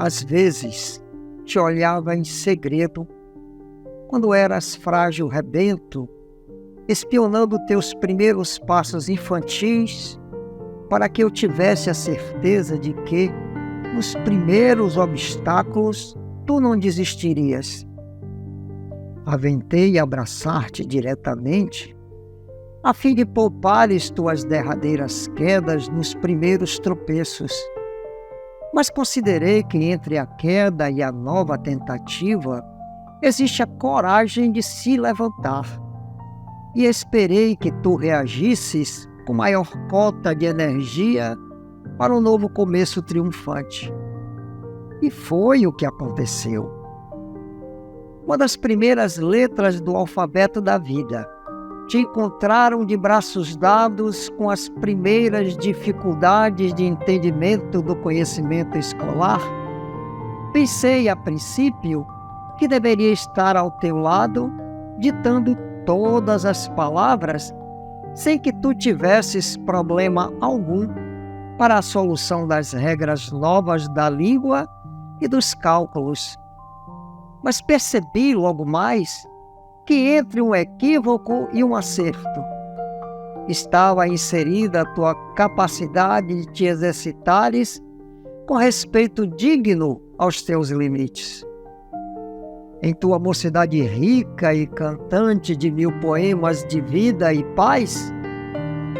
Às vezes, te olhava em segredo, quando eras frágil rebento, espionando teus primeiros passos infantis, para que eu tivesse a certeza de que, nos primeiros obstáculos, tu não desistirias. Aventei abraçar-te diretamente, a fim de poupares tuas derradeiras quedas nos primeiros tropeços. Mas considerei que entre a queda e a nova tentativa existe a coragem de se levantar. E esperei que tu reagisses com maior cota de energia para um novo começo triunfante. E foi o que aconteceu. Uma das primeiras letras do alfabeto da vida te encontraram de braços dados com as primeiras dificuldades de entendimento do conhecimento escolar. Pensei, a princípio, que deveria estar ao teu lado, ditando todas as palavras, sem que tu tivesses problema algum para a solução das regras novas da língua e dos cálculos. Mas percebi logo mais que entre um equívoco e um acerto estava inserida a tua capacidade de te exercitares com respeito digno aos teus limites. Em tua mocidade rica e cantante de 1000 poemas de vida e paz,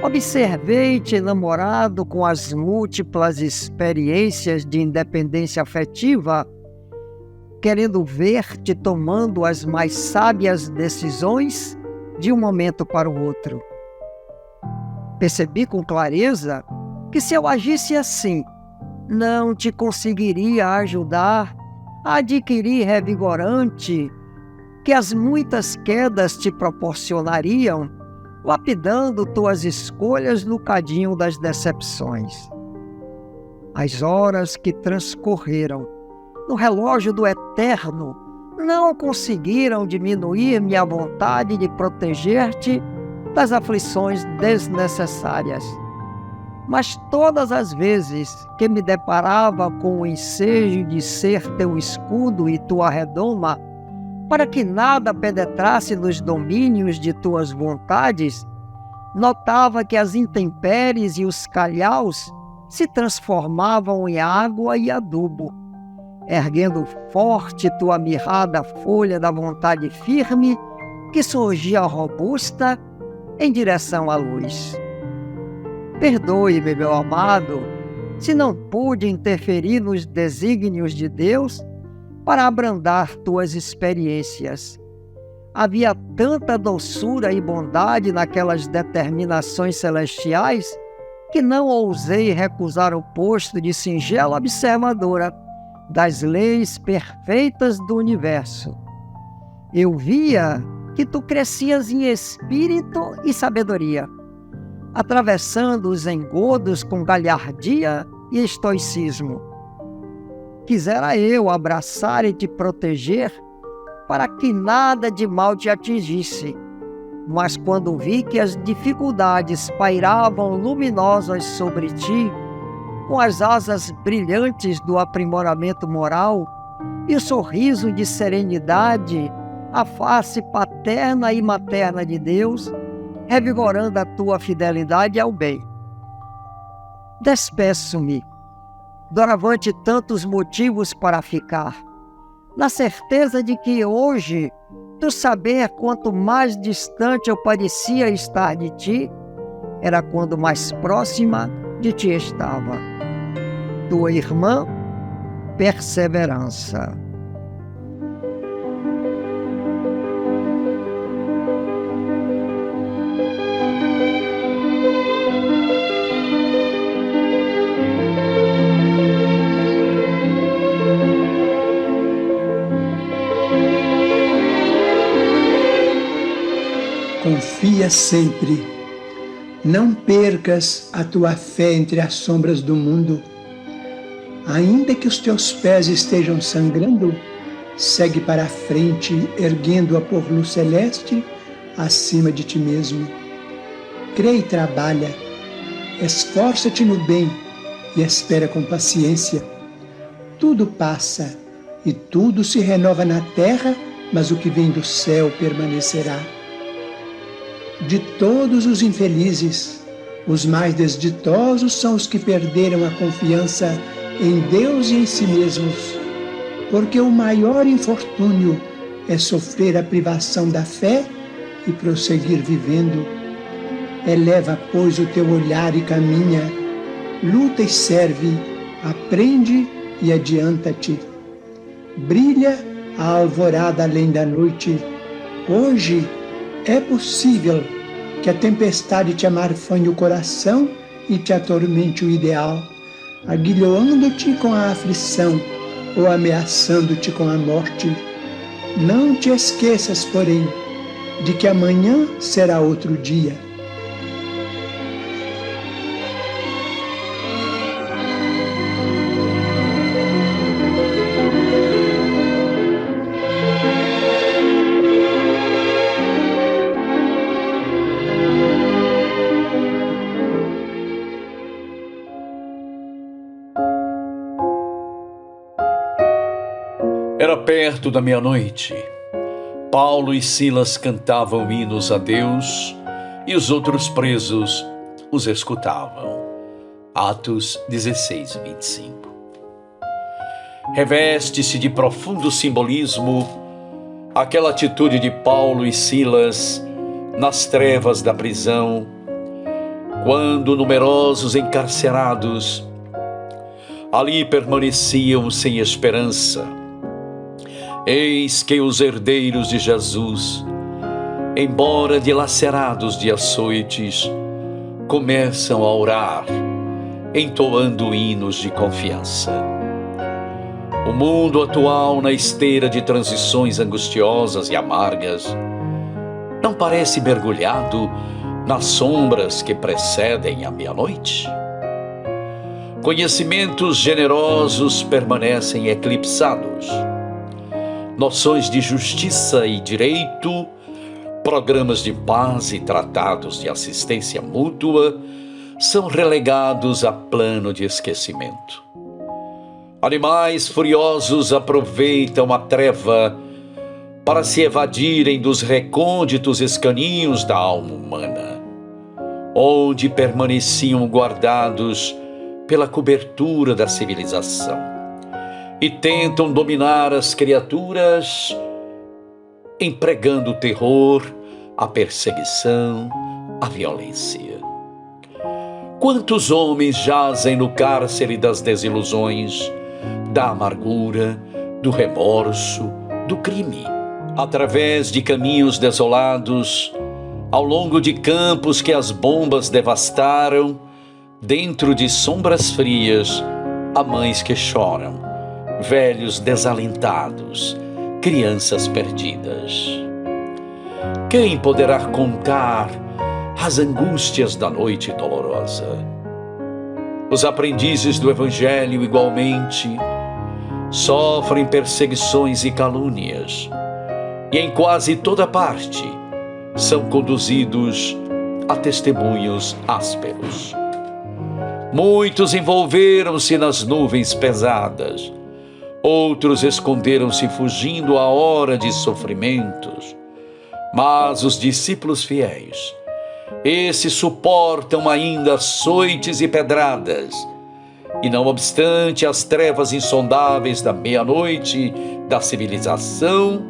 observei-te enamorado com as múltiplas experiências de independência afetiva, querendo ver-te tomando as mais sábias decisões de um momento para o outro. Percebi com clareza que se eu agisse assim, não te conseguiria ajudar a adquirir revigorante que as muitas quedas te proporcionariam, lapidando tuas escolhas no cadinho das decepções. As horas que transcorreram no relógio do eterno não conseguiram diminuir minha vontade de proteger-te das aflições desnecessárias. Mas todas as vezes que me deparava com o ensejo de ser teu escudo e tua redoma, para que nada penetrasse nos domínios de tuas vontades, notava que as intempéries e os calhaus se transformavam em água e adubo, erguendo forte tua mirrada folha da vontade firme que surgia robusta em direção à luz. Perdoe-me, meu amado, se não pude interferir nos desígnios de Deus para abrandar tuas experiências. Havia tanta doçura e bondade naquelas determinações celestiais que não ousei recusar o posto de singela observadora das leis perfeitas do universo. Eu via que tu crescias em espírito e sabedoria, atravessando os engodos com galhardia e estoicismo. Quisera eu abraçar e te proteger para que nada de mal te atingisse, mas quando vi que as dificuldades pairavam luminosas sobre ti, com as asas brilhantes do aprimoramento moral e o sorriso de serenidade, a face paterna e materna de Deus, revigorando a tua fidelidade ao bem. Despeço-me, doravante tantos motivos para ficar, na certeza de que hoje, tu saber quanto mais distante eu parecia estar de ti, era quando mais próxima de ti estava. Tua irmã, Perseverança. Confia sempre. Não percas a tua fé entre as sombras do mundo. Ainda que os teus pés estejam sangrando, segue para a frente, erguendo-a por luz celeste acima de ti mesmo. Crê e trabalha, esforça-te no bem e espera com paciência. tudo passa e tudo se renova na terra, mas o que vem do céu permanecerá. De todos os infelizes, os mais desditosos são os que perderam a confiança em Deus e em si mesmos, porque o maior infortúnio é sofrer a privação da fé e prosseguir vivendo. Eleva, pois, o teu olhar e caminha, luta e serve, aprende e adianta-te. Brilha a alvorada além da noite. Hoje é possível que a tempestade te amarfanhe o coração e te atormente o ideal, aguilhoando-te com a aflição ou ameaçando-te com a morte. Não te esqueças, porém, de que amanhã será outro dia. Era perto da meia-noite. Paulo e Silas cantavam hinos a Deus e os outros presos os escutavam. Atos 16, 25. Reveste-se de profundo simbolismo aquela atitude de Paulo e Silas nas trevas da prisão, quando numerosos encarcerados ali permaneciam sem esperança. Eis que os herdeiros de Jesus, embora dilacerados de açoites, começam a orar, entoando hinos de confiança. O mundo atual, na esteira de transições angustiosas e amargas, não parece mergulhado nas sombras que precedem a meia-noite? Conhecimentos generosos permanecem eclipsados. Noções de justiça e direito, programas de paz e tratados de assistência mútua são relegados a plano de esquecimento. Animais furiosos aproveitam a treva para se evadirem dos recônditos escaninhos da alma humana, onde permaneciam guardados pela cobertura da civilização, e tentam dominar as criaturas, empregando o terror, a perseguição, a violência. Quantos homens jazem no cárcere das desilusões, da amargura, do remorso, do crime, através de caminhos desolados, ao longo de campos que as bombas devastaram, dentro de sombras frias, há mães que choram, velhos desalentados, crianças perdidas. Quem poderá contar as angústias da noite dolorosa? Os aprendizes do Evangelho, igualmente, sofrem perseguições e calúnias, e em quase toda parte são conduzidos a testemunhos ásperos. Muitos envolveram-se nas nuvens pesadas, outros esconderam-se fugindo à hora de sofrimentos, mas os discípulos fiéis, esses suportam ainda açoites e pedradas, e não obstante as trevas insondáveis da meia-noite da civilização,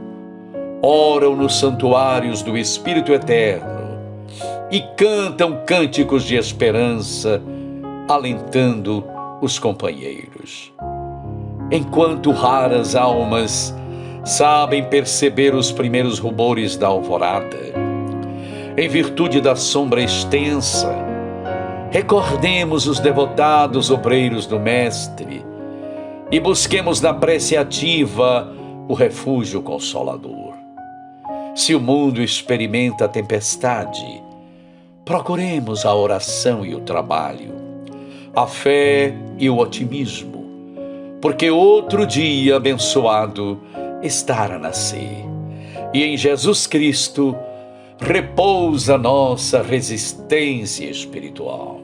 oram nos santuários do Espírito Eterno e cantam cânticos de esperança, alentando os companheiros. Enquanto raras almas sabem perceber os primeiros rubores da alvorada, em virtude da sombra extensa, recordemos os devotados obreiros do Mestre e busquemos na prece ativa o refúgio consolador. Se o mundo experimenta a tempestade, procuremos a oração e o trabalho, a fé e o otimismo, porque outro dia abençoado está a nascer, e em Jesus Cristo repousa nossa resistência espiritual.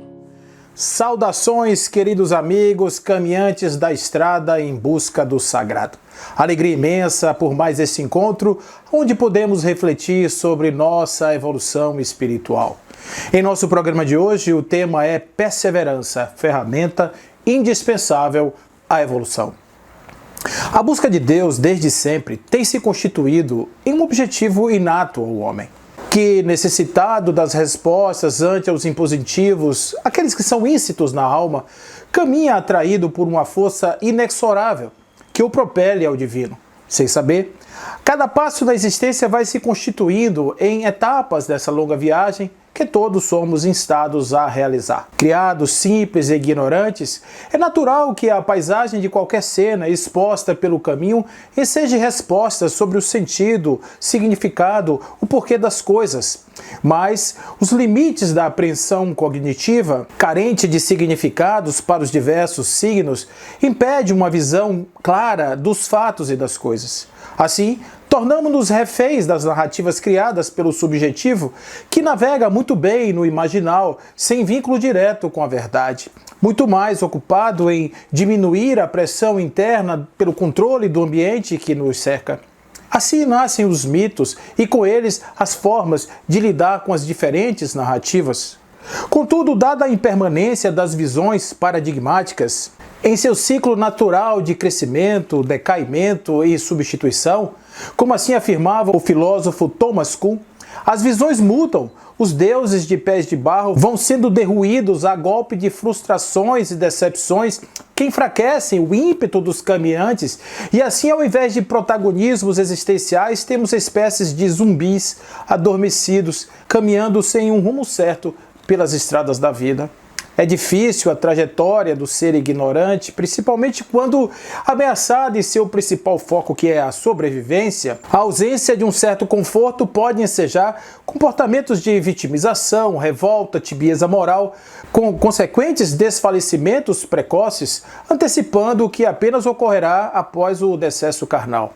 Saudações, queridos amigos, caminhantes da estrada em busca do sagrado. Alegria imensa por mais esse encontro, onde podemos refletir sobre nossa evolução espiritual. Em nosso programa de hoje, o tema é perseverança, ferramenta indispensável à evolução. A busca de Deus, desde sempre, tem se constituído em um objetivo inato ao homem, que, necessitado das respostas ante os impositivos, aqueles que são íncitos na alma, caminha atraído por uma força inexorável que o propele ao divino. Sem saber, cada passo da existência vai se constituindo em etapas dessa longa viagem que todos somos instados a realizar. Criados simples e ignorantes, é natural que a paisagem de qualquer cena exposta pelo caminho enseje respostas sobre o sentido, significado, o porquê das coisas. Mas os limites da apreensão cognitiva, carente de significados para os diversos signos, impede uma visão clara dos fatos e das coisas. Assim, tornamos-nos reféns das narrativas criadas pelo subjetivo, que navega muito bem no imaginal, sem vínculo direto com a verdade. Muito mais ocupado em diminuir a pressão interna pelo controle do ambiente que nos cerca. Assim nascem os mitos e com eles as formas de lidar com as diferentes narrativas. Contudo, dada a impermanência das visões paradigmáticas, em seu ciclo natural de crescimento, decaimento e substituição, como assim afirmava o filósofo Thomas Kuhn, as visões mudam, os deuses de pés de barro vão sendo derruídos a golpe de frustrações e decepções que enfraquecem o ímpeto dos caminhantes, e assim, ao invés de protagonismos existenciais, temos espécies de zumbis adormecidos, caminhando sem um rumo certo pelas estradas da vida. É difícil a trajetória do ser ignorante, principalmente quando ameaçado em seu principal foco, que é a sobrevivência. A ausência de um certo conforto pode ensejar comportamentos de vitimização, revolta, tibieza moral, com consequentes desfalecimentos precoces, antecipando o que apenas ocorrerá após o decesso carnal.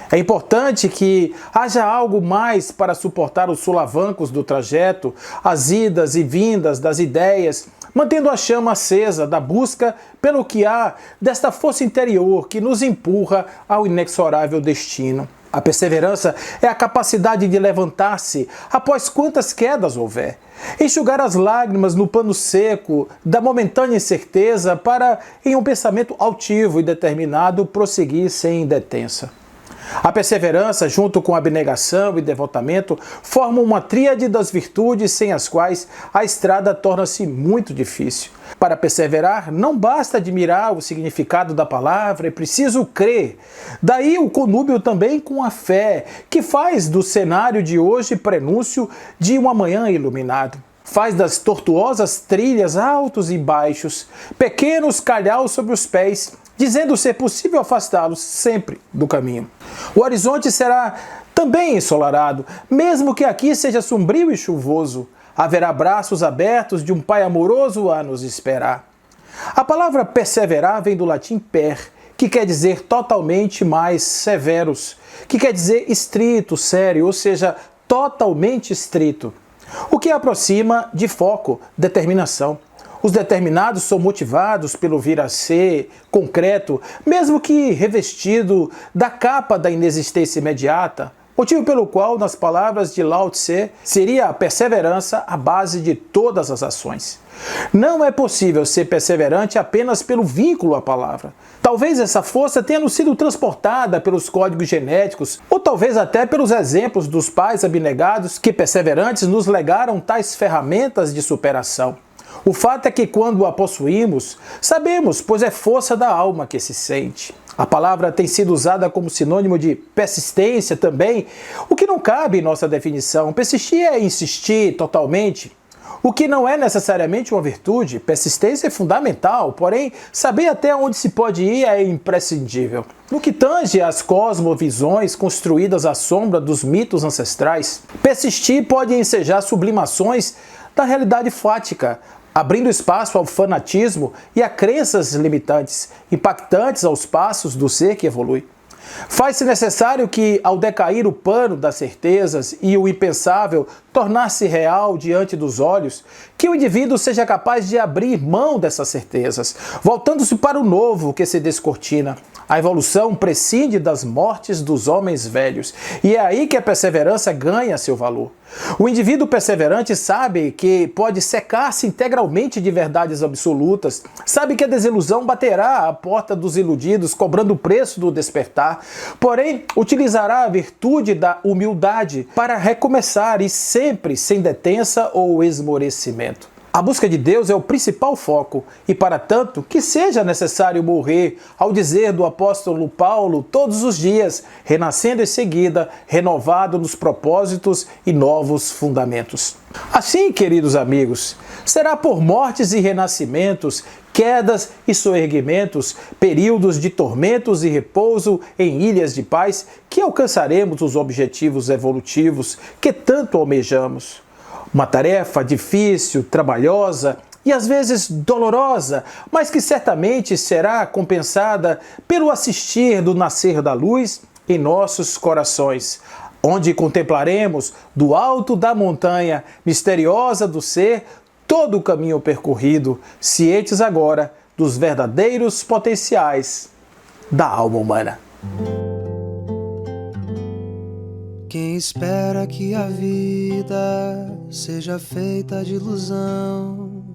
É importante que haja algo mais para suportar os solavancos do trajeto, as idas e vindas das ideias, mantendo a chama acesa da busca pelo que há desta força interior que nos empurra ao inexorável destino. A perseverança é a capacidade de levantar-se após quantas quedas houver, enxugar as lágrimas no pano seco da momentânea incerteza para, em um pensamento altivo e determinado, prosseguir sem detença. A perseverança, junto com a abnegação e devotamento, formam uma tríade das virtudes sem as quais a estrada torna-se muito difícil. Para perseverar, não basta admirar o significado da palavra, é preciso crer. Daí o conúbio também com a fé, que faz do cenário de hoje prenúncio de um amanhã iluminado. Faz das tortuosas trilhas altos e baixos, pequenos calhaus sobre os pés, dizendo ser possível afastá-los sempre do caminho. O horizonte será também ensolarado, mesmo que aqui seja sombrio e chuvoso. Haverá braços abertos de um Pai amoroso a nos esperar. A palavra perseverar vem do latim per, que quer dizer totalmente mais severos, que quer dizer estrito, sério, ou seja, totalmente estrito. O que aproxima de foco, determinação. Os determinados são motivados pelo vir a ser concreto, mesmo que revestido da capa da inexistência imediata, motivo pelo qual, nas palavras de Lao Tse, seria a perseverança a base de todas as ações. Não é possível ser perseverante apenas pelo vínculo à palavra. Talvez essa força tenha nos sido transportada pelos códigos genéticos, ou talvez até pelos exemplos dos pais abnegados que perseverantes nos legaram tais ferramentas de superação. O fato é que quando a possuímos, sabemos, pois é força da alma que se sente. A palavra tem sido usada como sinônimo de persistência também, o que não cabe em nossa definição. Persistir é insistir totalmente, o que não é necessariamente uma virtude. Persistência é fundamental, porém, saber até onde se pode ir é imprescindível. No que tange às cosmovisões construídas à sombra dos mitos ancestrais, persistir pode ensejar sublimações da realidade fática, abrindo espaço ao fanatismo e a crenças limitantes, impactantes aos passos do ser que evolui. Faz-se necessário que, ao decair o pano das certezas e o impensável tornar-se real diante dos olhos, Que o indivíduo seja capaz de abrir mão dessas certezas, voltando-se para o novo que se descortina. A evolução prescinde das mortes dos homens velhos, e é aí que a perseverança ganha seu valor. O indivíduo perseverante sabe que pode secar-se integralmente de verdades absolutas, sabe que a desilusão baterá à porta dos iludidos, cobrando o preço do despertar, porém utilizará a virtude da humildade para recomeçar e sempre sem detença ou esmorecimento. A busca de Deus é o principal foco e, para tanto, que seja necessário morrer, ao dizer do apóstolo Paulo, todos os dias, renascendo em seguida, renovado nos propósitos e novos fundamentos. Assim, queridos amigos, será por mortes e renascimentos, quedas e soerguimentos, períodos de tormentos e repouso em ilhas de paz, que alcançaremos os objetivos evolutivos que tanto almejamos. Uma tarefa difícil, trabalhosa e às vezes dolorosa, mas que certamente será compensada pelo assistir do nascer da luz em nossos corações, onde contemplaremos do alto da montanha misteriosa do ser todo o caminho percorrido, cientes agora dos verdadeiros potenciais da alma humana. Quem espera que a vida seja feita de ilusão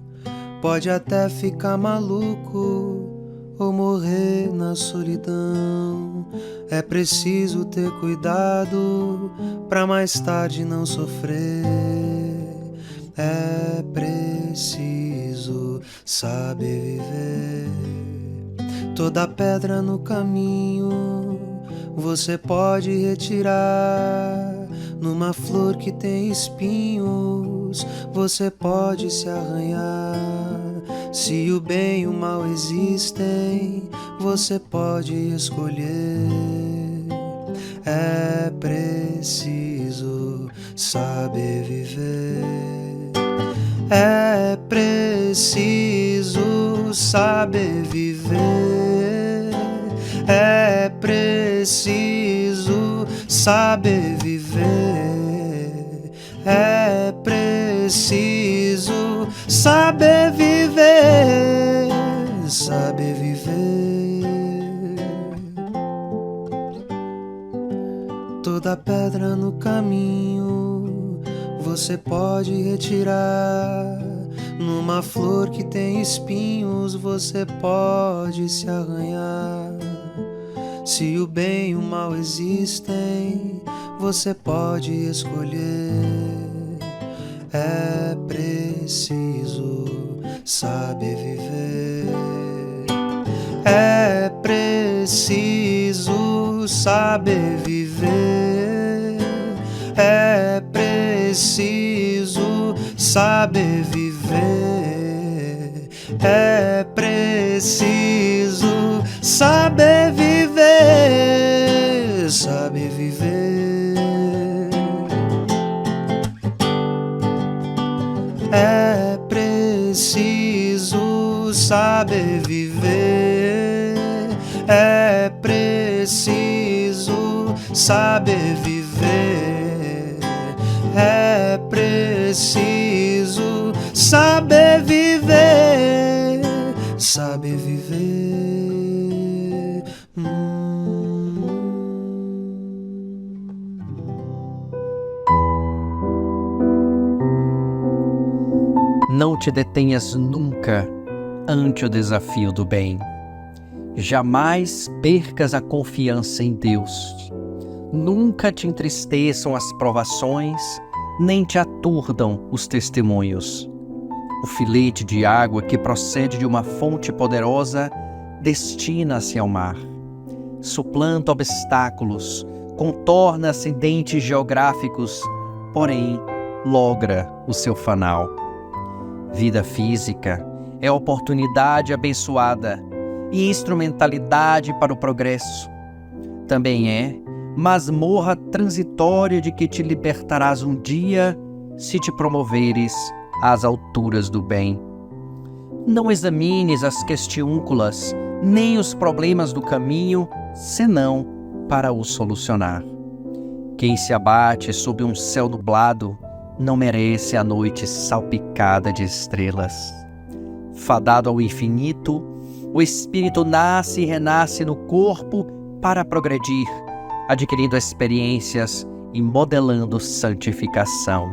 pode até ficar maluco ou morrer na solidão. É preciso ter cuidado pra mais tarde não sofrer. É preciso saber viver. Toda pedra no caminho você pode retirar. Numa flor que tem espinhos, você pode se arranhar. Se o bem e o mal existem, você pode escolher. É preciso saber viver. É preciso saber viver. É preciso saber viver. É preciso saber viver. Saber viver. Toda pedra no caminho você pode retirar. Numa flor que tem espinhos você pode se arranhar. Se o bem e o mal existem, você pode escolher. É preciso saber viver. É preciso saber viver. É preciso saber viver. É preciso saber viver. Saber viver. É preciso saber viver. É preciso saber viver. É preciso saber viver. Saber viver. Não te detenhas nunca ante o desafio do bem. Jamais percas a confiança em Deus. Nunca te entristeçam as provações, nem te aturdam os testemunhos. O filete de água que procede de uma fonte poderosa destina-se ao mar. Suplanta obstáculos, contorna acidentes geográficos, porém logra o seu fanal. Vida física é oportunidade abençoada e instrumentalidade para o progresso. Também é masmorra transitória de que te libertarás um dia se te promoveres às alturas do bem. Não examines as questiúnculas nem os problemas do caminho, senão para os solucionar. Quem se abate sob um céu nublado não merece a noite salpicada de estrelas. Fadado ao infinito, o espírito nasce e renasce no corpo para progredir, adquirindo experiências e modelando santificação.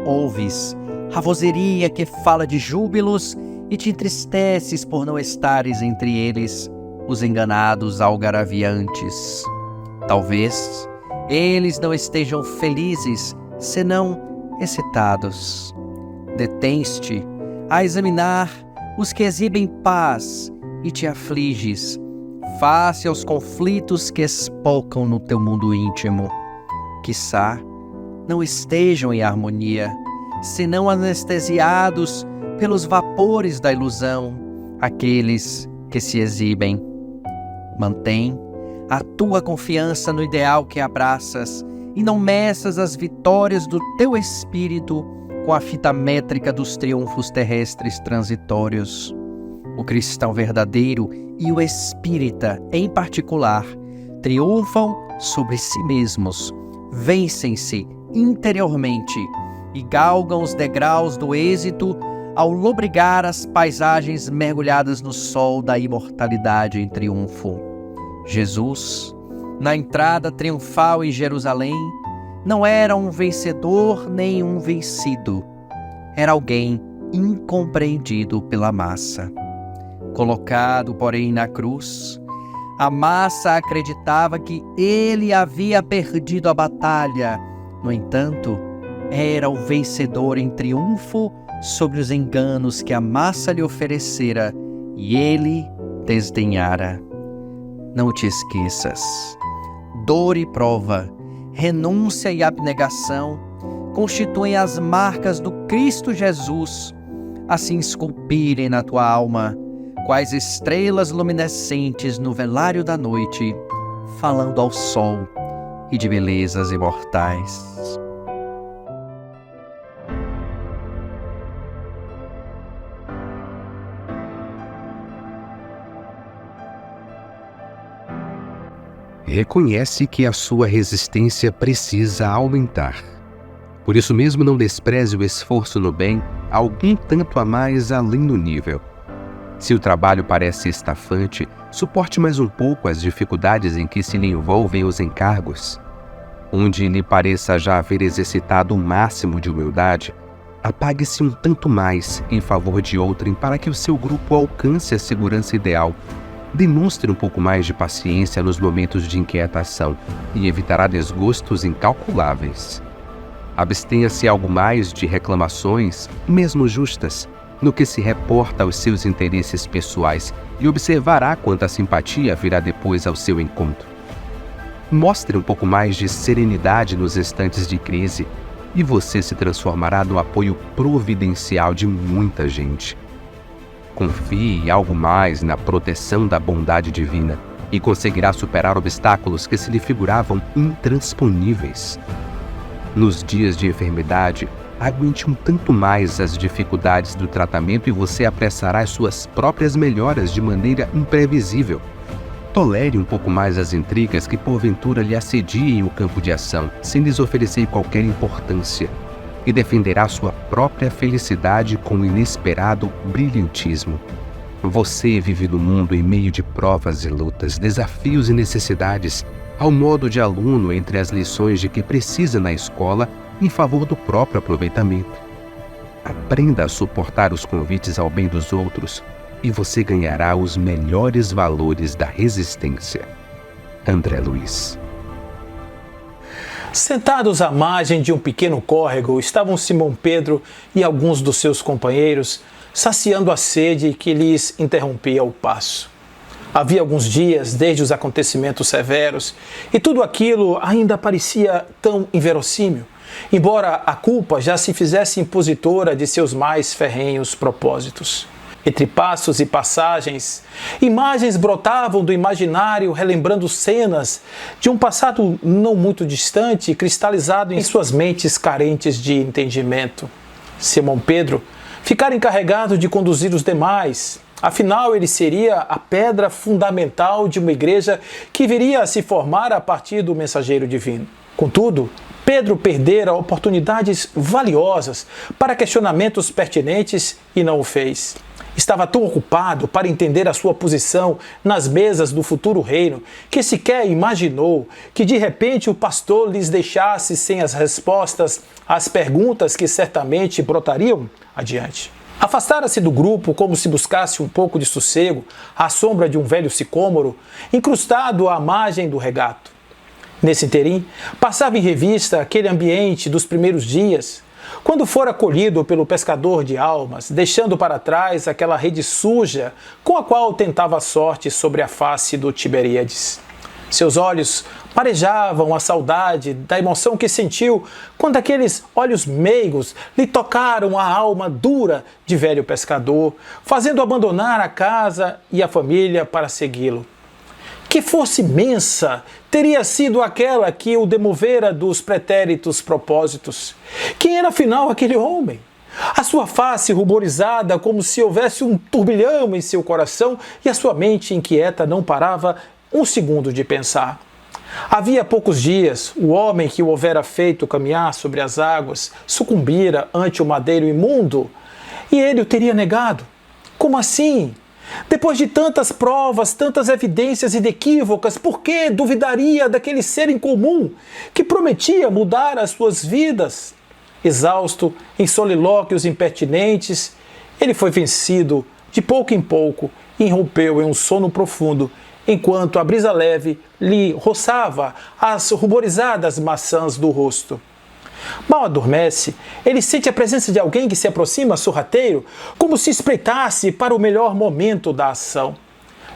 Ouves a vozeria que fala de júbilos e te entristeces por não estares entre eles, os enganados algaraviantes. Talvez eles não estejam felizes, senão excitados. Detens-te a examinar os que exibem paz e te afliges, face aos conflitos que espolcam no teu mundo íntimo. Quiçá não estejam em harmonia, senão anestesiados pelos vapores da ilusão, aqueles que se exibem. Mantém a tua confiança no ideal que abraças e não meças as vitórias do teu espírito com a fita métrica dos triunfos terrestres transitórios. O cristão verdadeiro e o espírita, em particular, triunfam sobre si mesmos, vencem-se interiormente e galgam os degraus do êxito ao lobrigar as paisagens mergulhadas no sol da imortalidade em triunfo. Jesus, na entrada triunfal em Jerusalém, não era um vencedor nem um vencido. Era alguém incompreendido pela massa. Colocado, porém, na cruz, a massa acreditava que ele havia perdido a batalha. No entanto, era o vencedor em triunfo sobre os enganos que a massa lhe oferecera e ele desdenhara. Não te esqueças. Dor e prova, renúncia e abnegação constituem as marcas do Cristo Jesus, a se esculpirem na tua alma, quais estrelas luminescentes no velário da noite, falando ao sol e de belezas imortais. Reconhece que a sua resistência precisa aumentar. Por isso mesmo não despreze o esforço no bem algum tanto a mais além do nível. Se o trabalho parece estafante, suporte mais um pouco as dificuldades em que se lhe envolvem os encargos. Onde lhe pareça já haver exercitado o máximo de humildade, apague-se um tanto mais em favor de outrem para que o seu grupo alcance a segurança ideal. Demonstre um pouco mais de paciência nos momentos de inquietação e evitará desgostos incalculáveis. Abstenha-se algo mais de reclamações, mesmo justas, no que se reporta aos seus interesses pessoais e observará quanta simpatia virá depois ao seu encontro. Mostre um pouco mais de serenidade nos instantes de crise e você se transformará no apoio providencial de muita gente. Confie algo mais na proteção da bondade divina e conseguirá superar obstáculos que se lhe figuravam intransponíveis. Nos dias de enfermidade, aguente um tanto mais as dificuldades do tratamento e você apressará as suas próprias melhoras de maneira imprevisível. Tolere um pouco mais as intrigas que porventura lhe assediem o campo de ação, sem lhes oferecer qualquer importância, e defenderá sua própria felicidade com inesperado brilhantismo. Você vive no mundo em meio de provas e lutas, desafios e necessidades, ao modo de aluno entre as lições de que precisa na escola em favor do próprio aproveitamento. Aprenda a suportar os convites ao bem dos outros e você ganhará os melhores valores da resistência. André Luiz. Sentados à margem de um pequeno córrego estavam Simão Pedro e alguns dos seus companheiros, saciando a sede que lhes interrompia o passo. Havia alguns dias desde os acontecimentos severos e tudo aquilo ainda parecia tão inverossímil, embora a culpa já se fizesse impositora de seus mais ferrenhos propósitos. Entre passos e passagens, imagens brotavam do imaginário relembrando cenas de um passado não muito distante, cristalizado em suas mentes carentes de entendimento. Simão Pedro ficara encarregado de conduzir os demais. Afinal, ele seria a pedra fundamental de uma igreja que viria a se formar a partir do mensageiro divino. Contudo, Pedro perdera oportunidades valiosas para questionamentos pertinentes e não o fez. Estava tão ocupado para entender a sua posição nas mesas do futuro reino que sequer imaginou que de repente o pastor lhes deixasse sem as respostas às perguntas que certamente brotariam adiante. Afastara-se do grupo como se buscasse um pouco de sossego à sombra de um velho sicômoro incrustado à margem do regato. Nesse interim, passava em revista aquele ambiente dos primeiros dias, quando fora acolhido pelo pescador de almas, deixando para trás aquela rede suja com a qual tentava a sorte sobre a face do Tiberíades. Seus olhos marejavam a saudade da emoção que sentiu quando aqueles olhos meigos lhe tocaram a alma dura de velho pescador, fazendo abandonar a casa e a família para segui-lo. Que força imensa teria sido aquela que o demovera dos pretéritos propósitos? Quem era afinal aquele homem? A sua face ruborizada como se houvesse um turbilhão em seu coração e a sua mente inquieta não parava um segundo de pensar. Havia poucos dias, o homem que o houvera feito caminhar sobre as águas sucumbira ante o madeiro imundo e ele o teria negado. Como assim? Depois de tantas provas, tantas evidências inequívocas, por que duvidaria daquele ser incomum que prometia mudar as suas vidas? Exausto em solilóquios impertinentes, ele foi vencido de pouco em pouco e irrompeu em um sono profundo, enquanto a brisa leve lhe roçava as ruborizadas maçãs do rosto. Mal adormece, ele sente a presença de alguém que se aproxima sorrateiro, como se espreitasse para o melhor momento da ação.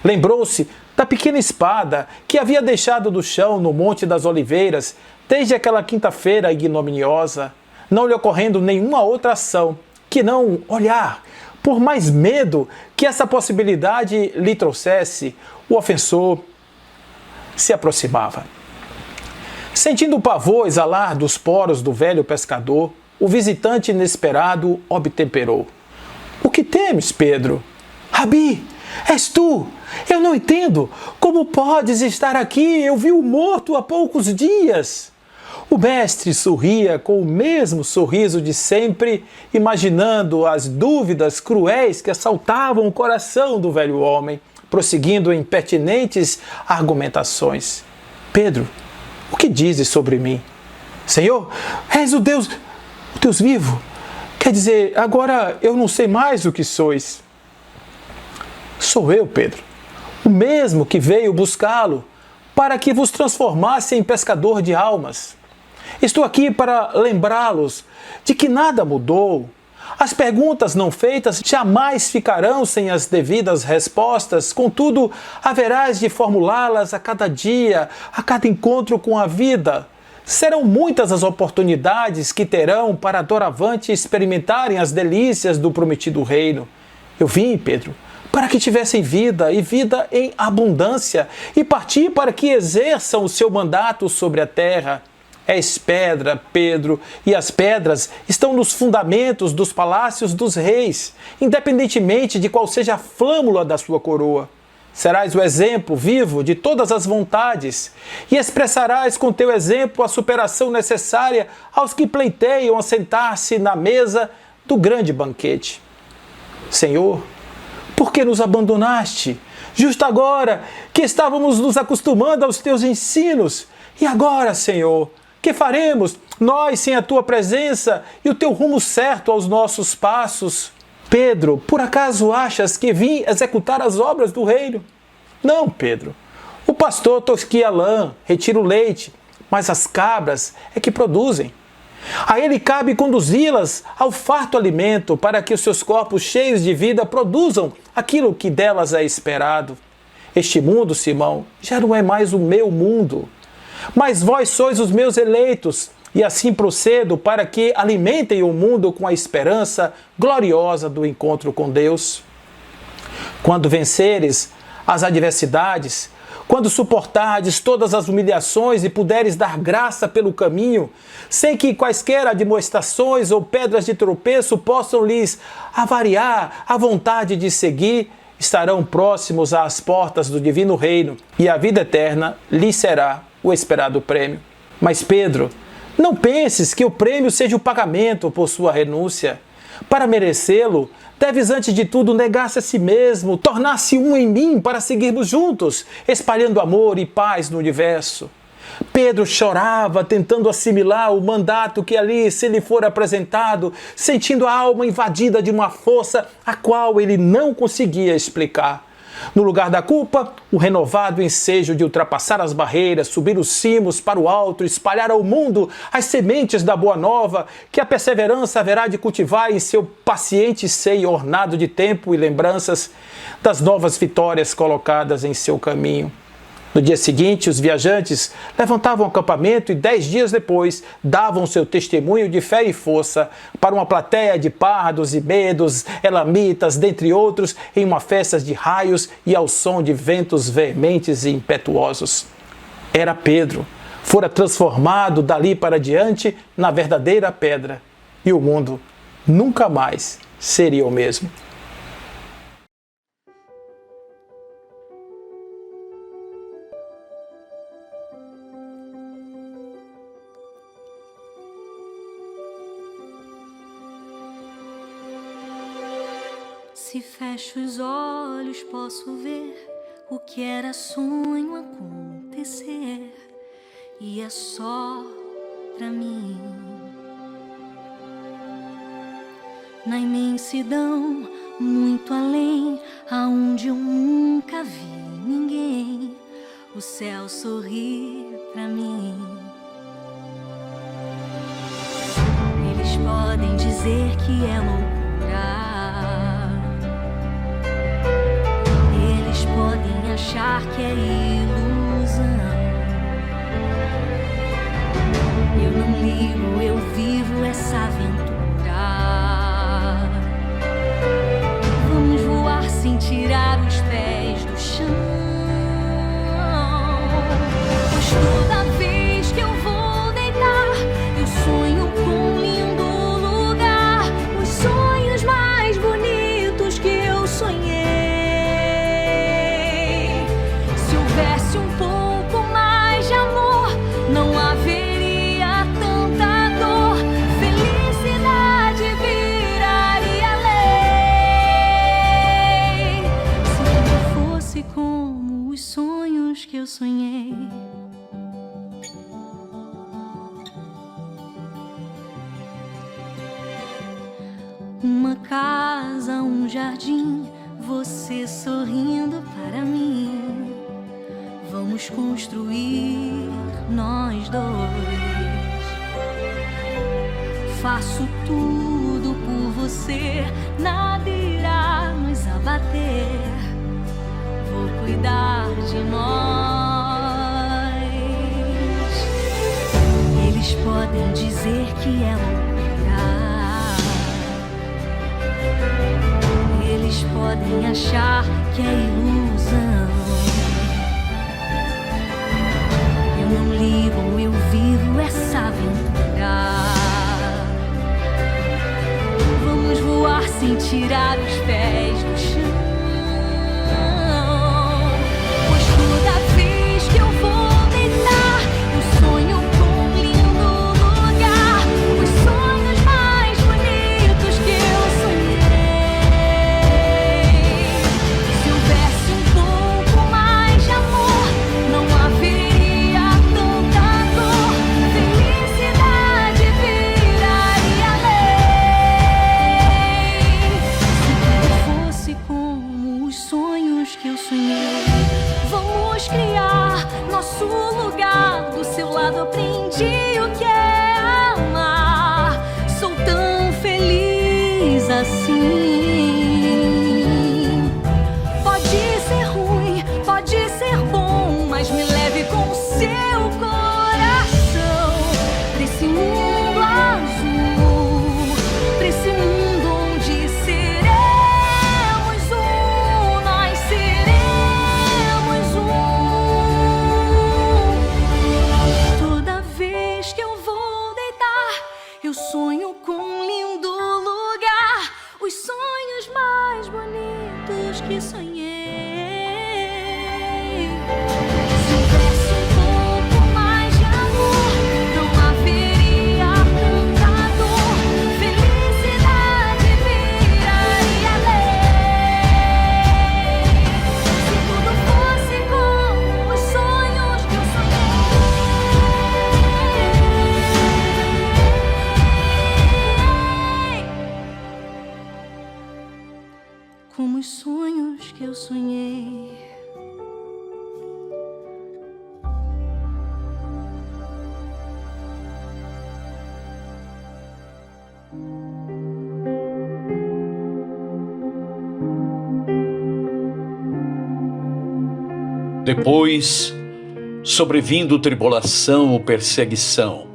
Lembrou-se da pequena espada que havia deixado do chão no Monte das Oliveiras desde aquela quinta-feira ignominiosa, não lhe ocorrendo nenhuma outra ação que não olhar. Por mais medo que essa possibilidade lhe trouxesse, o ofensor se aproximava. Sentindo o pavor exalar dos poros do velho pescador, o visitante inesperado obtemperou. O que temes, Pedro? Rabi, és tu? Eu não entendo. Como podes estar aqui? Eu vi o morto há poucos dias. O mestre sorria com o mesmo sorriso de sempre, imaginando as dúvidas cruéis que assaltavam o coração do velho homem, prosseguindo em pertinentes argumentações. Pedro, o que dizes sobre mim? Senhor, és o Deus vivo. Quer dizer, agora eu não sei mais o que sois. Sou eu, Pedro, o mesmo que veio buscá-lo para que vos transformasse em pescador de almas. Estou aqui para lembrá-los de que nada mudou. As perguntas não feitas jamais ficarão sem as devidas respostas, contudo, haverás de formulá-las a cada dia, a cada encontro com a vida. Serão muitas as oportunidades que terão para doravante experimentarem as delícias do prometido reino. Eu vim, Pedro, para que tivessem vida e vida em abundância, e parti para que exerçam o seu mandato sobre a terra. És pedra, Pedro, e as pedras estão nos fundamentos dos palácios dos reis, independentemente de qual seja a flâmula da sua coroa. Serás o exemplo vivo de todas as vontades, e expressarás com teu exemplo a superação necessária aos que pleiteiam assentar-se na mesa do grande banquete. Senhor, por que nos abandonaste? Justo agora que estávamos nos acostumando aos teus ensinos. E agora, Senhor, que faremos, nós sem a tua presença e o teu rumo certo aos nossos passos? Pedro, por acaso achas que vim executar as obras do reino? Não, Pedro. O pastor tosquia a lã, retira o leite, mas as cabras é que produzem. A ele cabe conduzi-las ao farto alimento para que os seus corpos cheios de vida produzam aquilo que delas é esperado. Este mundo, Simão, já não é mais o meu mundo. Mas vós sois os meus eleitos, e assim procedo para que alimentem o mundo com a esperança gloriosa do encontro com Deus. Quando venceres as adversidades, quando suportardes todas as humilhações e puderes dar graça pelo caminho, sem que quaisquer admoestações ou pedras de tropeço possam lhes avariar a vontade de seguir, estarão próximos às portas do divino reino, e a vida eterna lhes será o esperado prêmio. Mas Pedro, Não penses que o prêmio seja o pagamento por sua renúncia. Para merecê-lo, deves antes de tudo negar-se a si mesmo, tornar-se um em mim para seguirmos juntos, espalhando amor e paz no universo. Pedro chorava, tentando assimilar o mandato que ali se lhe fora apresentado, sentindo a alma invadida de uma força a qual ele não conseguia explicar. No lugar da culpa, o renovado ensejo de ultrapassar as barreiras, subir os cimos para o alto, espalhar ao mundo as sementes da boa nova, que a perseverança haverá de cultivar em seu paciente seio ornado de tempo e lembranças das novas vitórias colocadas em seu caminho. No dia seguinte, os viajantes levantavam o acampamento e 10 dias depois davam seu testemunho de fé e força para uma plateia de pardos e medos, elamitas, dentre outros, em uma festa de raios e ao som de ventos veementes e impetuosos. Era Pedro, fora transformado dali para diante na verdadeira pedra, e o mundo nunca mais seria o mesmo. Se fecho os olhos, posso ver o que era sonho acontecer, e é só pra mim. Na imensidão, muito além, aonde eu nunca vi ninguém, o céu sorri pra mim. Eles podem dizer que é loucura, podem achar que é ilusão. Eu não ligo, eu vivo essa aventura. Vamos voar sem tirar os pés do chão, pois toda vez que eu vou deitar, eu sonho com um lindo lugar, os sonhos mais bonitos que eu sonhei. Não haveria tanta dor, felicidade viraria lei. Se tudo fosse como os sonhos que eu sonhei. Uma casa, um jardim, você sorrindo para mim. Vamos construir nós dois. Faço tudo por você, nada irá nos abater. Vou cuidar de nós. Eles podem dizer que é loucura, eles podem achar que é ilusão. Eu não ligo, eu vivo essa aventura. Vamos voar sem tirar os pés do chão, pois toda vez que eu vou deitar, eu sonho com um lindo lugar, os sonhos mais bonitos que eu sonhei. Se houvesse um pouco mais de amor, não haveria Vamos criar nosso lugar. Do seu lado aprendi o que é amar. Sou tão feliz assim. Pode ser ruim, pode ser bom, mas me leve com o seu coração pra esse mundo azul, pra esse mundo onde seremos um, nós seremos um. Toda vez que eu vou deitar, eu sonho com um lindo lugar, os sonhos mais bonitos que sonhei. Se houvesse um pouco mais de amor, não haveria os sonhos que eu sonhei. Depois, sobrevindo tribulação ou perseguição.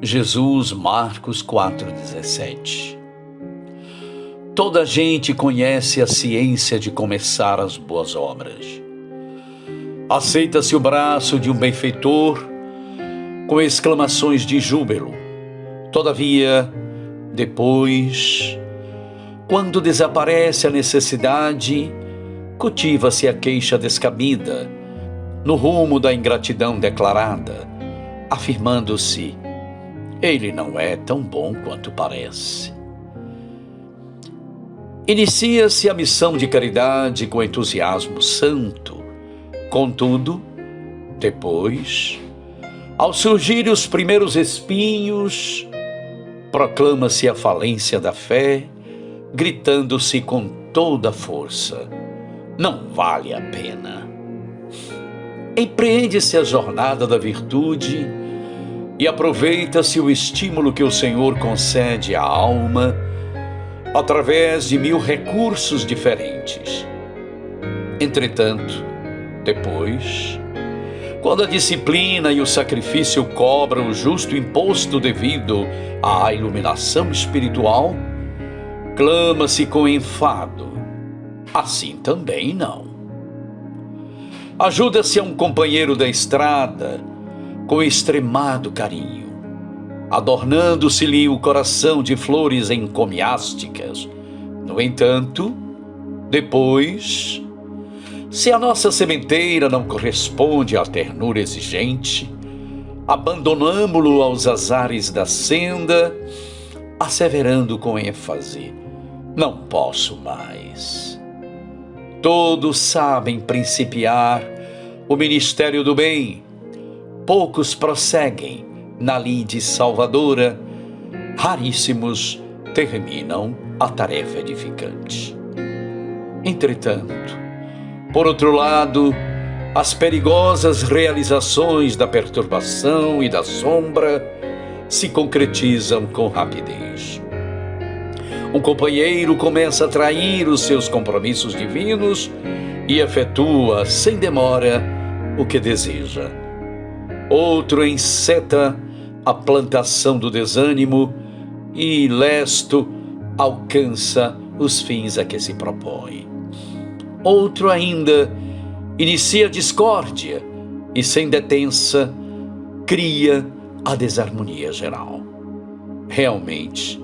Jesus, Marcos 4,17. Toda a gente conhece a ciência de começar as boas obras. Aceita-se o braço de um benfeitor com exclamações de júbilo. Todavia, depois, quando desaparece a necessidade, cultiva-se a queixa descabida, no rumo da ingratidão declarada, afirmando-se: ele não é tão bom quanto parece. Inicia-se a missão de caridade com entusiasmo santo. Contudo, depois, ao surgirem os primeiros espinhos, proclama-se a falência da fé, gritando-se com toda a força: não vale a pena. Empreende-se a jornada da virtude e aproveita-se o estímulo que o Senhor concede à alma através de 1000 recursos diferentes. Entretanto, depois, quando a disciplina e o sacrifício cobram o justo imposto devido à iluminação espiritual, clama-se com enfado: assim também não. Ajuda-se a um companheiro da estrada com extremado carinho, adornando-se-lhe o coração de flores encomiásticas. No entanto, depois, se a nossa sementeira não corresponde à ternura exigente, abandonamo-lo aos azares da senda, asseverando com ênfase: não posso mais. Todos sabem principiar o ministério do bem, poucos prosseguem na lide salvadora, raríssimos terminam a tarefa edificante. Entretanto, por outro lado, as perigosas realizações da perturbação e da sombra se concretizam com rapidez. Um companheiro começa a trair os seus compromissos divinos e efetua, sem demora, o que deseja. Outro enceta a plantação do desânimo e, lesto, alcança os fins a que se propõe. Outro ainda inicia a discórdia e, sem detença, cria a desarmonia geral. Realmente,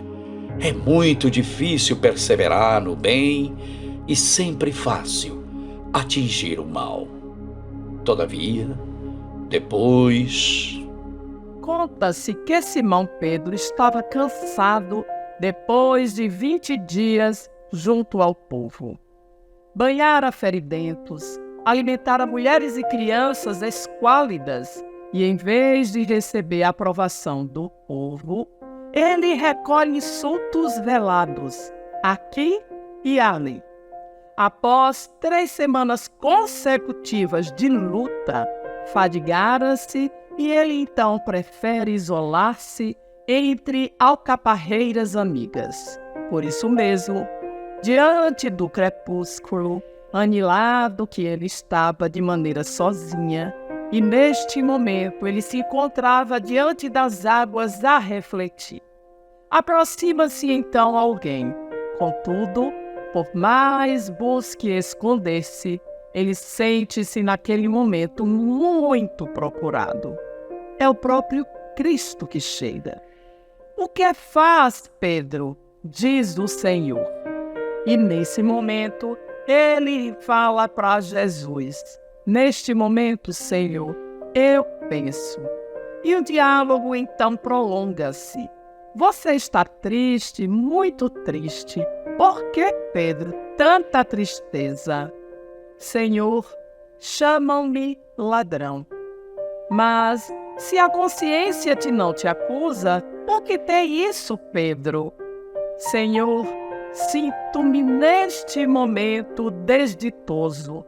é muito difícil perseverar no bem e sempre fácil atingir o mal. Todavia, depois... Conta-se que Simão Pedro estava cansado depois de 20 dias junto ao povo. Banhara feridentos, alimentara mulheres e crianças esquálidas e, em vez de receber a aprovação do povo, ele recolhe insultos velados, aqui e ali. Após 3 semanas consecutivas de luta, fadigara-se e ele então prefere isolar-se entre alcaparreiras amigas. Por isso mesmo, diante do crepúsculo, anilado que ele estava de maneira sozinha, e neste momento ele se encontrava diante das águas a refletir. Aproxima-se então alguém. Contudo, por mais busque esconder-se, ele sente-se naquele momento muito procurado. É o próprio Cristo que chega. O que faz, Pedro? Diz o Senhor. E nesse momento, ele fala para Jesus: neste momento, Senhor, eu penso. E o diálogo então prolonga-se. Você está triste, muito triste. Por que, Pedro, tanta tristeza? Senhor, chamam-me ladrão. Mas se a consciência não te acusa, por que tem isso, Pedro? Senhor, sinto-me neste momento desditoso.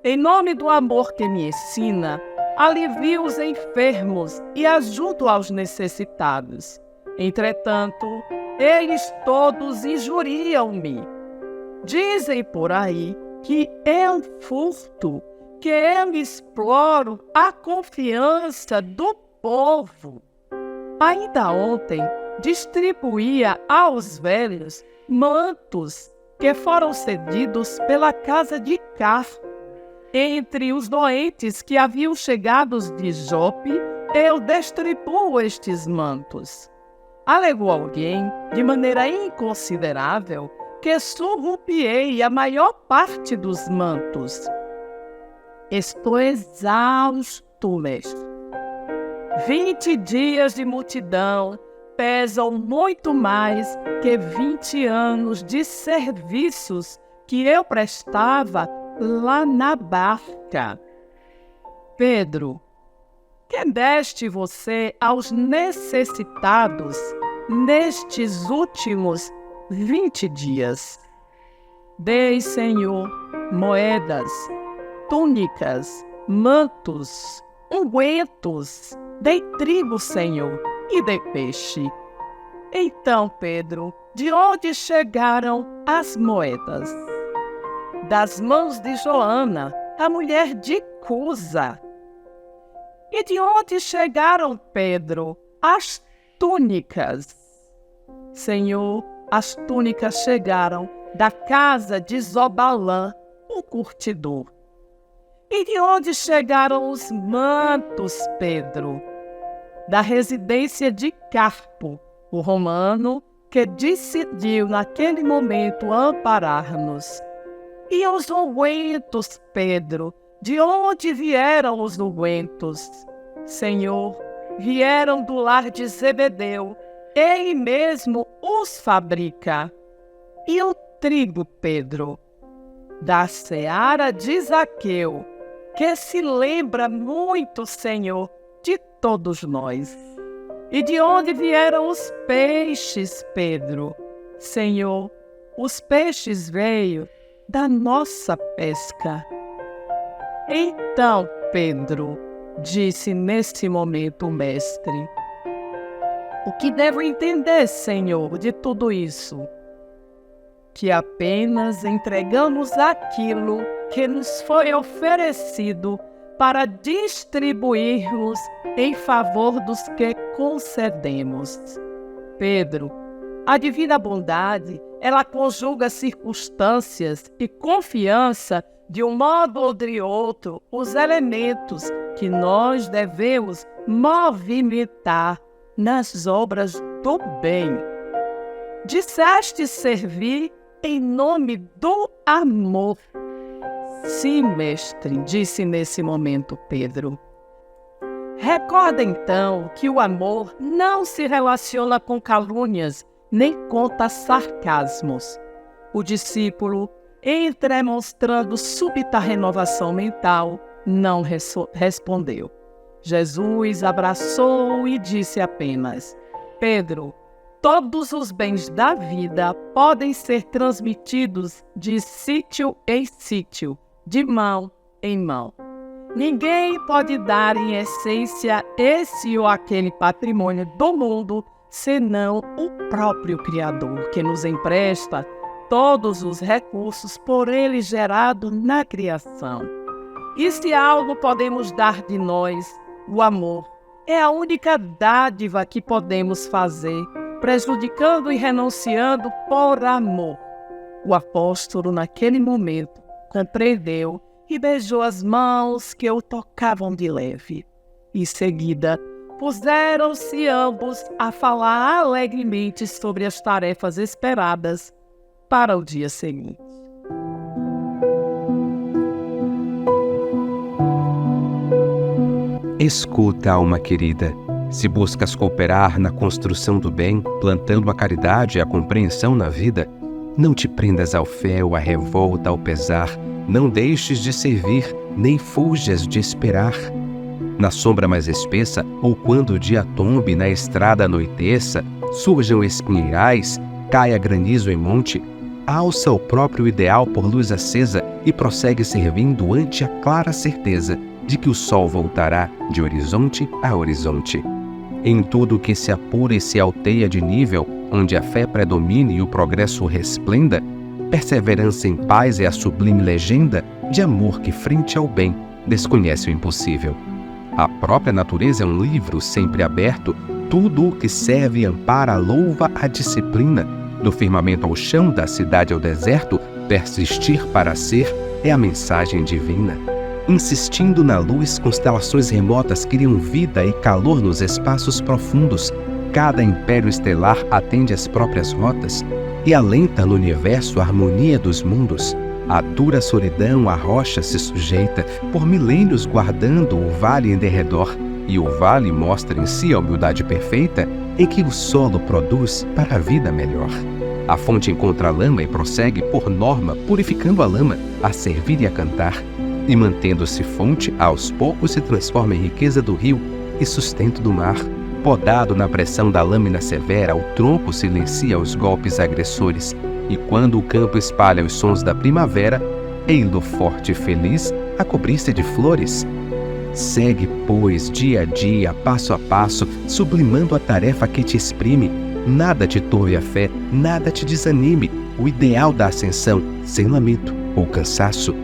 Em nome do amor que me ensina, alivio os enfermos e ajudo aos necessitados. Entretanto, eles todos injuriam-me. Dizem por aí que eu furto, que eu exploro a confiança do povo. Ainda ontem, distribuía aos velhos mantos que foram cedidos pela casa de Carpo. Entre os doentes que haviam chegado de Jope, eu distribuo estes mantos. Alegou alguém, de maneira inconsiderável, que surrupiei a maior parte dos mantos. Estou exausto, mestre. 20 dias de multidão pesam muito mais que 20 anos de serviços que eu prestava lá na barca. Pedro, que deste você aos necessitados nestes últimos 20 dias? Dei, Senhor, moedas, túnicas, mantos, ungüentos, dei trigo, Senhor, e dei peixe. Então, Pedro, de onde chegaram as moedas? Das mãos de Joana, a mulher de Cusa. E de onde chegaram, Pedro, as túnicas? Senhor, as túnicas chegaram da casa de Zobalã, o curtidor. E de onde chegaram os mantos, Pedro? Da residência de Carpo, o romano que decidiu naquele momento amparar-nos. E os ungüentos, Pedro, de onde vieram os ungüentos? Senhor, vieram do lar de Zebedeu, ele mesmo os fabrica. E o trigo, Pedro, da seara de Zaqueu, que se lembra muito, Senhor, de todos nós. E de onde vieram os peixes, Pedro? Senhor, os peixes veio da nossa pesca. Então, Pedro, disse nesse momento o mestre, o que devo entender, Senhor, de tudo isso? Que apenas entregamos aquilo que nos foi oferecido para distribuirmos em favor dos que concedemos. Pedro, a divina bondade, ela conjuga circunstâncias e confiança de um modo ou de outro, os elementos que nós devemos movimentar nas obras do bem. Disseste servir em nome do amor. Sim, mestre, disse nesse momento Pedro. Recorda então que o amor não se relaciona com calúnias, nem conta sarcasmos. O discípulo, entremostrando súbita renovação mental, não respondeu. Jesus abraçou e disse apenas: Pedro, todos os bens da vida podem ser transmitidos de sítio em sítio, de mão em mão. Ninguém pode dar em essência esse ou aquele patrimônio do mundo, senão o próprio Criador, que nos empresta todos os recursos por ele gerado na criação. E se algo podemos dar de nós, o amor é a única dádiva que podemos fazer, prejudicando e renunciando por amor. O apóstolo, naquele momento, compreendeu e beijou as mãos que o tocavam de leve. Em seguida, puseram-se ambos a falar alegremente sobre as tarefas esperadas para o dia seguinte. Escuta, alma querida. Se buscas cooperar na construção do bem, plantando a caridade e a compreensão na vida, não te prendas ao fel, à revolta, ao pesar. Não deixes de servir, nem fujas de esperar. Na sombra mais espessa, ou quando o dia tombe, na estrada anoiteça, surjam espinheirais, caia granizo em monte, alça o próprio ideal por luz acesa e prossegue servindo ante a clara certeza de que o sol voltará de horizonte a horizonte. Em tudo que se apura e se alteia de nível, onde a fé predomine e o progresso resplenda, perseverança em paz é a sublime legenda de amor que, frente ao bem, desconhece o impossível. A própria natureza é um livro sempre aberto, tudo o que serve e ampara louva a disciplina. Do firmamento ao chão, da cidade ao deserto, persistir para ser é a mensagem divina. Insistindo na luz, constelações remotas criam vida e calor nos espaços profundos. Cada império estelar atende às próprias rotas e alenta no universo a harmonia dos mundos. A dura solidão à rocha se sujeita, por milênios guardando o vale em derredor, e o vale mostra em si a humildade perfeita em que o solo produz para a vida melhor. A fonte encontra a lama e prossegue, por norma, purificando a lama, a servir e a cantar, e mantendo-se fonte, aos poucos se transforma em riqueza do rio e sustento do mar. Podado na pressão da lâmina severa, o tronco silencia os golpes agressores, e quando o campo espalha os sons da primavera, ei-lo forte e feliz a cobrir-se de flores. Segue, pois, dia a dia, passo a passo, sublimando a tarefa que te exprime. Nada te turve a fé, nada te desanime, o ideal da ascensão, sem lamento ou cansaço.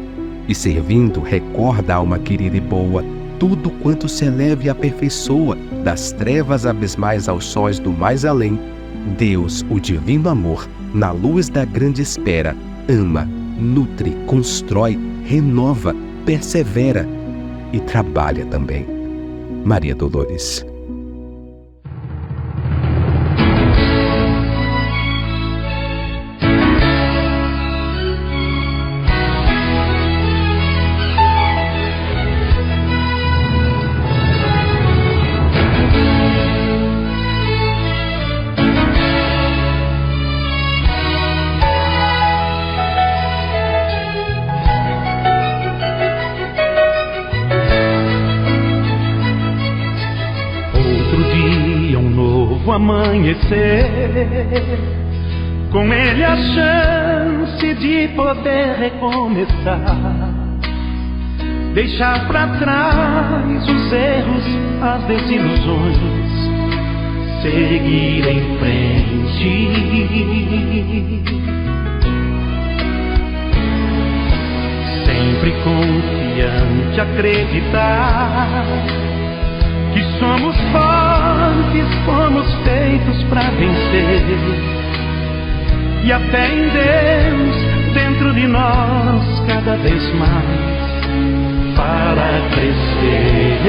E servindo, recorda a alma querida e boa, tudo quanto se eleve e aperfeiçoa, das trevas abismais aos sóis do mais além. Deus, o divino amor, na luz da grande espera, ama, nutre, constrói, renova, persevera e trabalha também. Maria Dolores. Amanhecer, com ele a chance de poder recomeçar, deixar pra trás os erros, as desilusões, seguir em frente, sempre confiante, acreditar que somos fortes, fomos feitos pra vencer. E a fé em Deus dentro de nós cada vez mais para crescer.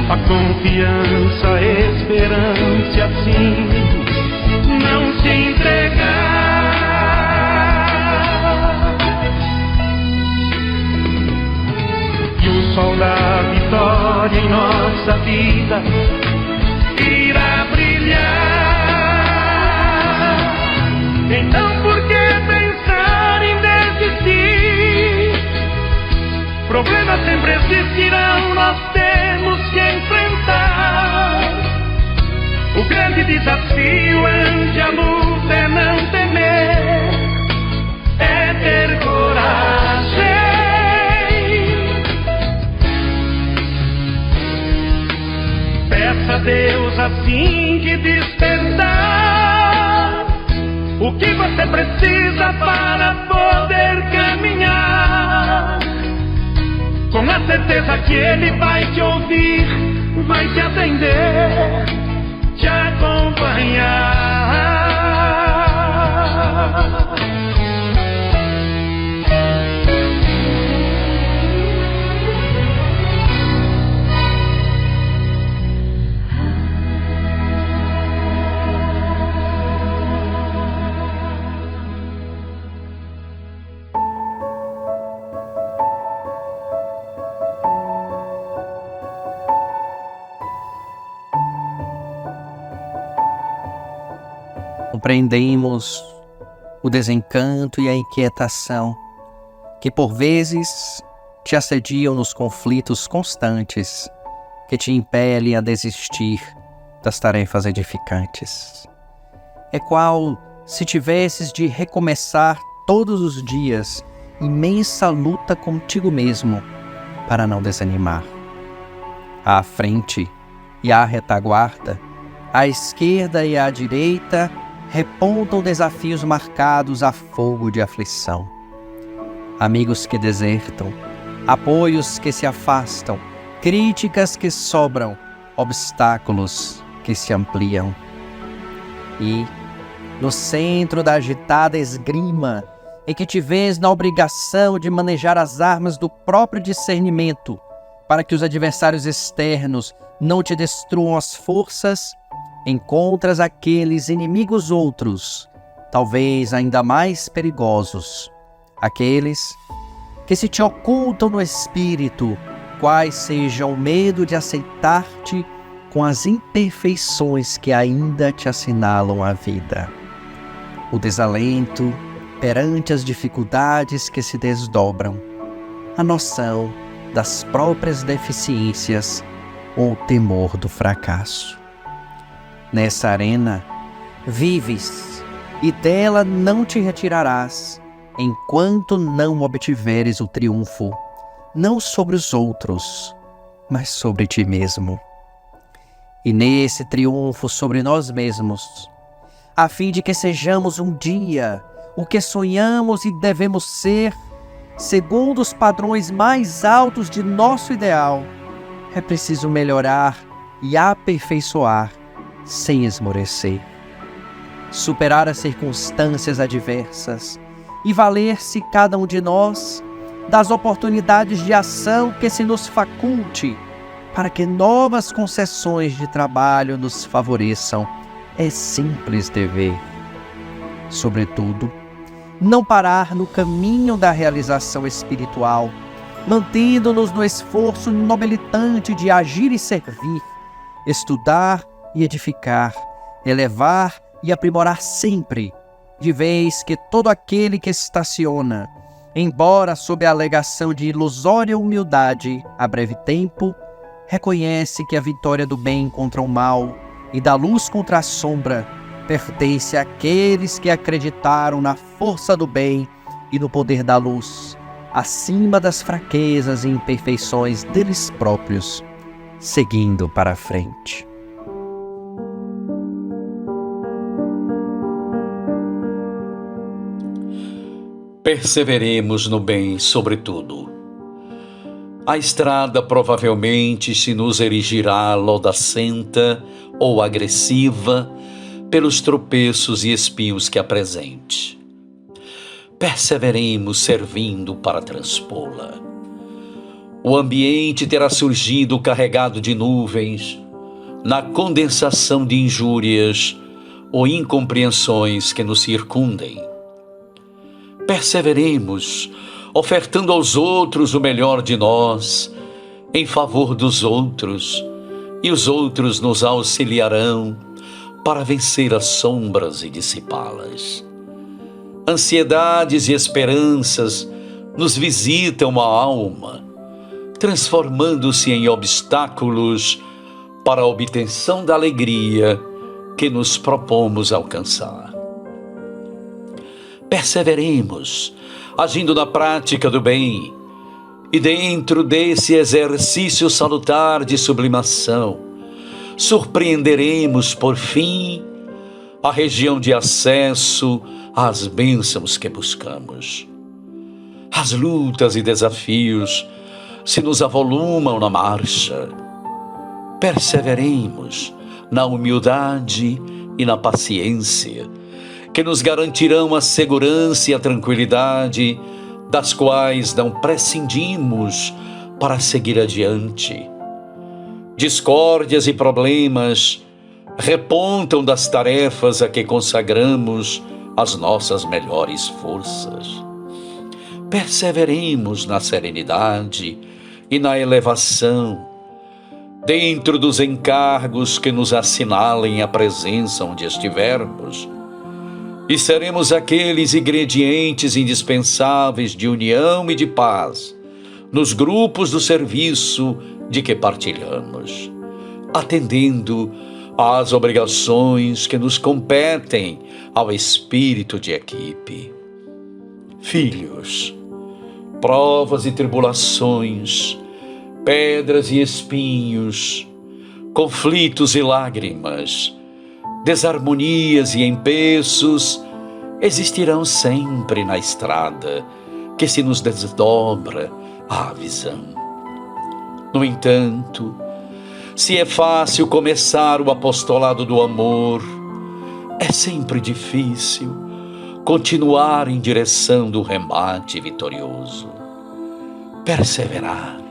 A confiança, a esperança, assim, não se entregar. O sol da vitória em nossa vida irá brilhar. Então por que pensar em desistir? Problemas sempre existirão, nós temos que enfrentar. O grande desafio ante a luta é não temer, é ter coragem. Peça a Deus assim que despertar o que você precisa para poder caminhar, com a certeza que Ele vai te ouvir, vai te atender, te acompanhar. Compreendemos o desencanto e a inquietação que por vezes te assediam nos conflitos constantes que te impelem a desistir das tarefas edificantes. É qual se tivesses de recomeçar todos os dias imensa luta contigo mesmo para não desanimar. À frente e à retaguarda, à esquerda e à direita, repontam desafios marcados a fogo de aflição. Amigos que desertam, apoios que se afastam, críticas que sobram, obstáculos que se ampliam. E, no centro da agitada esgrima, em que te vês na obrigação de manejar as armas do próprio discernimento, para que os adversários externos não te destruam as forças, encontras aqueles inimigos outros, talvez ainda mais perigosos, aqueles que se te ocultam no espírito, quais sejam o medo de aceitar-te com as imperfeições que ainda te assinalam a vida. O desalento perante as dificuldades que se desdobram, a noção das próprias deficiências ou o temor do fracasso. Nessa arena, vives e dela não te retirarás, enquanto não obtiveres o triunfo, não sobre os outros, mas sobre ti mesmo. E nesse triunfo sobre nós mesmos, a fim de que sejamos um dia o que sonhamos e devemos ser, segundo os padrões mais altos de nosso ideal, é preciso melhorar e aperfeiçoar sem esmorecer. Superar as circunstâncias adversas e valer-se cada um de nós das oportunidades de ação que se nos faculte, para que novas concessões de trabalho nos favoreçam, é simples dever. Sobretudo, não parar no caminho da realização espiritual, mantendo-nos no esforço nobilitante de agir e servir, estudar e edificar, elevar e aprimorar sempre, de vez que todo aquele que estaciona, embora sob a alegação de ilusória humildade a breve tempo, reconhece que a vitória do bem contra o mal e da luz contra a sombra pertence àqueles que acreditaram na força do bem e no poder da luz, acima das fraquezas e imperfeições deles próprios, seguindo para a frente. Perseveremos no bem, sobretudo. A estrada provavelmente se nos erigirá lodacenta ou agressiva pelos tropeços e espinhos que apresente. Perseveremos servindo para transpô-la. O ambiente terá surgido carregado de nuvens, na condensação de injúrias ou incompreensões que nos circundem. Perseveremos, ofertando aos outros o melhor de nós, em favor dos outros, e os outros nos auxiliarão para vencer as sombras e dissipá-las. Ansiedades e esperanças nos visitam a alma, transformando-se em obstáculos para a obtenção da alegria que nos propomos alcançar. Perseveremos, agindo na prática do bem, e dentro desse exercício salutar de sublimação, surpreenderemos, por fim, a região de acesso às bênçãos que buscamos. As lutas e desafios se nos avolumam na marcha. Perseveremos na humildade e na paciência, que nos garantirão a segurança e a tranquilidade das quais não prescindimos para seguir adiante. Discórdias e problemas repontam das tarefas a que consagramos as nossas melhores forças. Perseveremos na serenidade e na elevação, dentro dos encargos que nos assinalem a presença onde estivermos, e seremos aqueles ingredientes indispensáveis de união e de paz nos grupos do serviço de que partilhamos, atendendo às obrigações que nos competem ao espírito de equipe. Filhos, provas e tribulações, pedras e espinhos, conflitos e lágrimas, desarmonias e empeços existirão sempre na estrada que se nos desdobra à visão. No entanto, se é fácil começar o apostolado do amor, é sempre difícil continuar em direção do remate vitorioso. Perseverar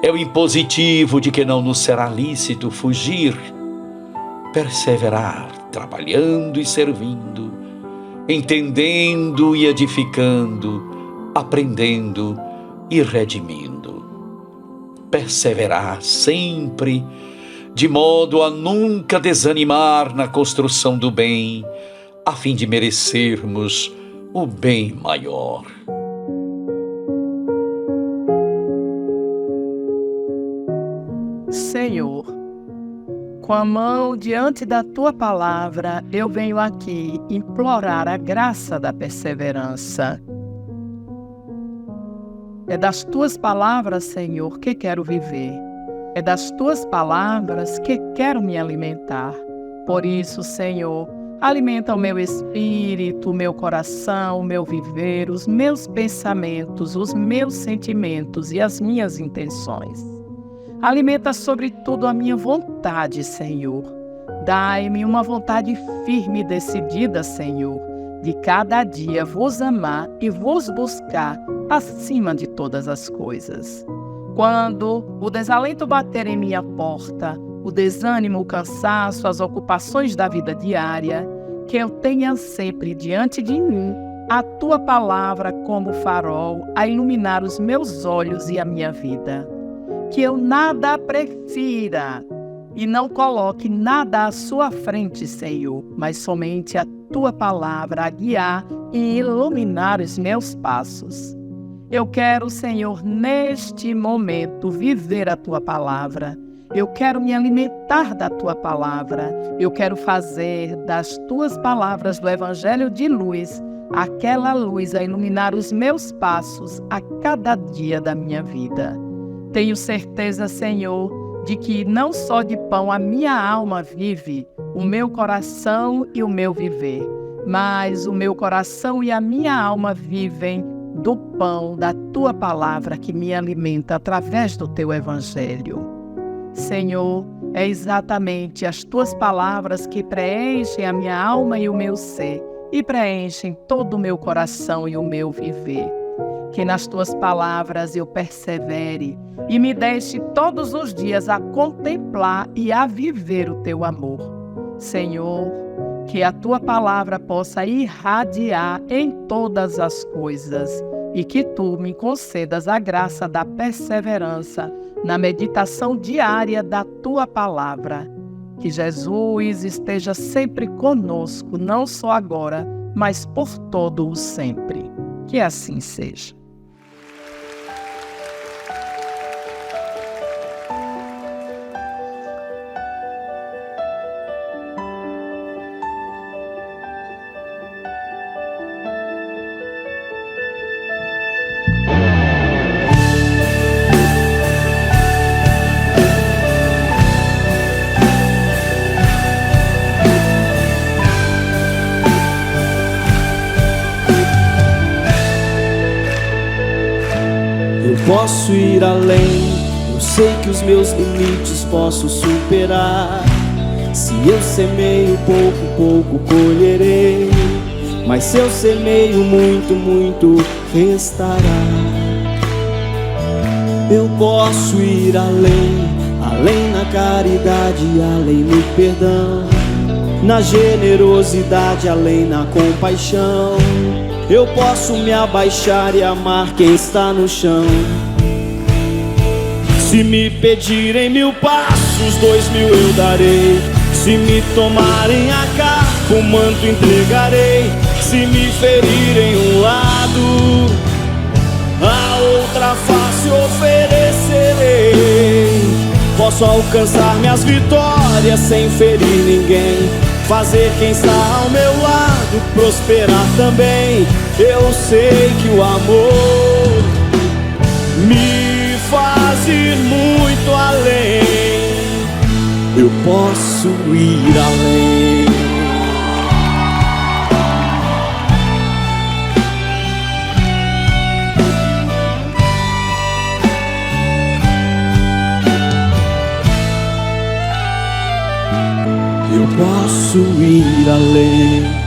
é o impositivo de que não nos será lícito fugir. Perseverar, trabalhando e servindo, entendendo e edificando, aprendendo e redimindo. Perseverar sempre, de modo a nunca desanimar na construção do bem, a fim de merecermos o bem maior. Senhor, com a mão diante da Tua palavra, eu venho aqui implorar a graça da perseverança. É das Tuas palavras, Senhor, que quero viver. É das Tuas palavras que quero me alimentar. Por isso, Senhor, alimenta o meu espírito, o meu coração, o meu viver, os meus pensamentos, os meus sentimentos e as minhas intenções. Alimenta sobretudo a minha vontade, Senhor. Dai-me uma vontade firme e decidida, Senhor, de cada dia vos amar e vos buscar acima de todas as coisas. Quando o desalento bater em minha porta, o desânimo, o cansaço, as ocupações da vida diária, que eu tenha sempre diante de mim a Tua palavra como farol a iluminar os meus olhos e a minha vida. Que eu nada prefira e não coloque nada à Sua frente, Senhor, mas somente a Tua palavra a guiar e iluminar os meus passos. Eu quero, Senhor, neste momento viver a Tua palavra. Eu quero me alimentar da Tua palavra. Eu quero fazer das Tuas palavras do Evangelho de luz aquela luz a iluminar os meus passos a cada dia da minha vida. Tenho certeza, Senhor, de que não só de pão a minha alma vive, o meu coração e o meu viver, mas o meu coração e a minha alma vivem do pão da Tua palavra que me alimenta através do Teu Evangelho. Senhor, é exatamente as Tuas palavras que preenchem a minha alma e o meu ser e preenchem todo o meu coração e o meu viver. Que nas Tuas palavras eu persevere e me deixe todos os dias a contemplar e a viver o Teu amor. Senhor, que a Tua palavra possa irradiar em todas as coisas e que Tu me concedas a graça da perseverança na meditação diária da Tua palavra. Que Jesus esteja sempre conosco, não só agora, mas por todo o sempre. Que assim seja. Posso ir além, eu sei que os meus limites posso superar. Se eu semeio pouco, pouco colherei, mas se eu semeio muito, muito restará. Eu posso ir além, além na caridade, além no perdão, na generosidade, além na compaixão. Eu posso me abaixar e amar quem está no chão. Se me pedirem 1000 passos, 2000 eu darei. Se me tomarem a capa, o manto entregarei. Se me ferirem um lado, a outra face oferecerei. Posso alcançar minhas vitórias sem ferir ninguém, fazer quem está ao meu lado prosperar também. Eu sei que o amor me faz ir muito além. Eu posso ir além. Eu posso ir além.